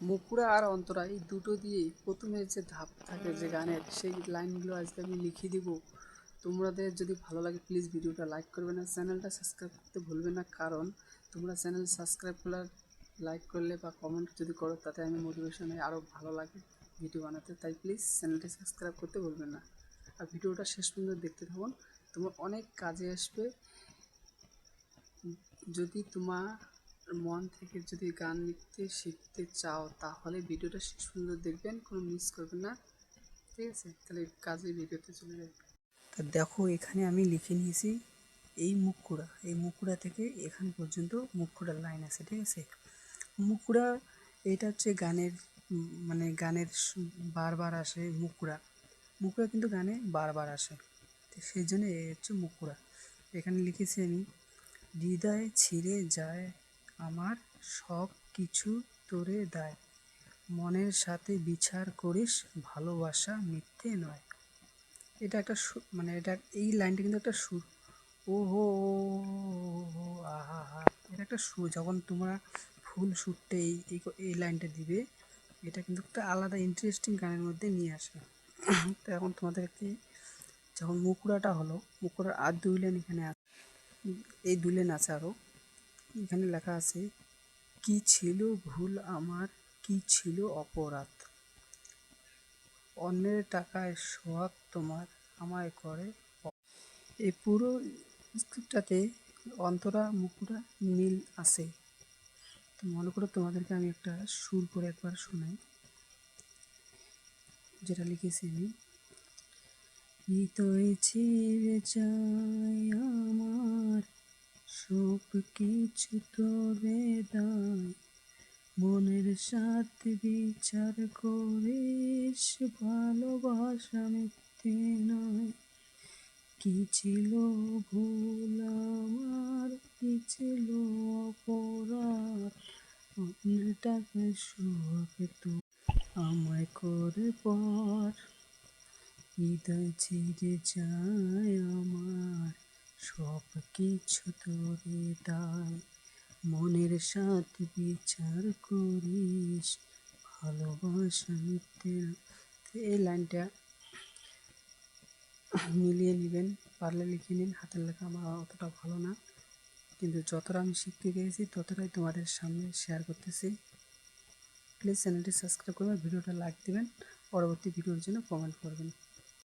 মুকুড়া আর অন্তরা এই দুটো দিয়েই প্রথমে যে ধাপ থাকে যে গানের সেই লাইনগুলো আজকে আমি লিখে দিব। তোমাদের যদি ভালো লাগে প্লিজ ভিডিওটা লাইক করবে না, চ্যানেলটা সাবস্ক্রাইব করতে ভুলবে না, কারণ তোমরা চ্যানেল সাবস্ক্রাইব করলে, লাইক করলে বা কমেন্ট যদি করো তাতে আমি মোটিভেশন হয়ে আরও ভালো লাগে ভিডিও বানাতে। তাই প্লিজ চ্যানেলটি সাবস্ক্রাইব করতে ভুলবেন না আর ভিডিওটা শেষ পর্যন্ত দেখতে থাকুন, তোমার অনেক কাজে আসবে। যদি তোমার মন থেকে যদি গান লিখতে শিখতে চাও তাহলে ভিডিওটা শেষ পর্যন্ত দেখবেন, কোনো মিস করবেন না, ঠিক আছে? তাহলে কাজে ভিডিওতে চলে যাবে। তা দেখো এখানে আমি লিখে নিয়েছি এই মুকুড়া থেকে এখান পর্যন্ত মুকুড়ার লাইন আছে, ঠিক আছে? মুকুড়া এটা হচ্ছে গানের মানে গানের বারবার আসে মুকুড়া, মুকুড়া কিন্তু গানে বারবার আসে, তো সেই জন্য এই হচ্ছে মুকুড়া। এখানে লিখেছি আমি, হৃদয় ছিঁড়ে যায় আমার, সব কিছু তোরে দেয়, মনের সাথে বিচার করিস, ভালোবাসা মিথ্যে নয়। এটা একটা মানে এটা এই লাইনটা কিন্তু একটা সুর। ও হো আহা হা, এটা একটা সুর। যখন তোমরা ফুল সুরটা এই লাইনটা দিবে, এটা কিন্তু একটা আলাদা ইন্টারেস্টিং গানের মধ্যে নিয়ে আসে। তো এখন তোমাদেরকে যখন মুকুড়াটা হলো, মুকুড়ার আর দুই লাইন এখানে আছে, এই দুই লাইন আছে আরও। এখানে লেখা আছে, কি ছিল ভুল আমার, কি ছিল অপরাধ, অন্যের টাকায় সোহাগ তোমার আমায় করে। এই পুরো স্ক্রিপ্টটাতে অন্তরা মুকুড়া মিল আছে। তো মনে করো তোমাদেরকে আমি একটা সুর করে একবার শোনাই, যেটা লিখেছি আমি, হৃদয় ছিঁড়ে যায় আমার, সব কিছু তোরে দায়, মনের সাথে বিচার করিস, ভালোবাসা মিথ্যে নয়, কি ছিল ভুল আমার, কি ছিল অপরাধ, অন্যের টাকায় শোক তো আমায় করে পর, হৃদয় ছিঁড়ে যায় আমার, সব কিছু তোরে দায়, মনের সাথে বিচার করিস, ভালোবাসা মিথ্যে। এই লাইনটা মিলিয়ে নেবেন, পারলে লিখে নিন। হাতের লেখা আমার অতটা ভালো না, কিন্তু যতটা আমি শিখতে পেরেছি ততটাই তোমাদের সামনে শেয়ার করতেছি। প্লিজ চ্যানেলটি সাবস্ক্রাইব করবেন, ভিডিওটা লাইক দেবেন, পরবর্তী ভিডিওর জন্য কমেন্ট করবেন।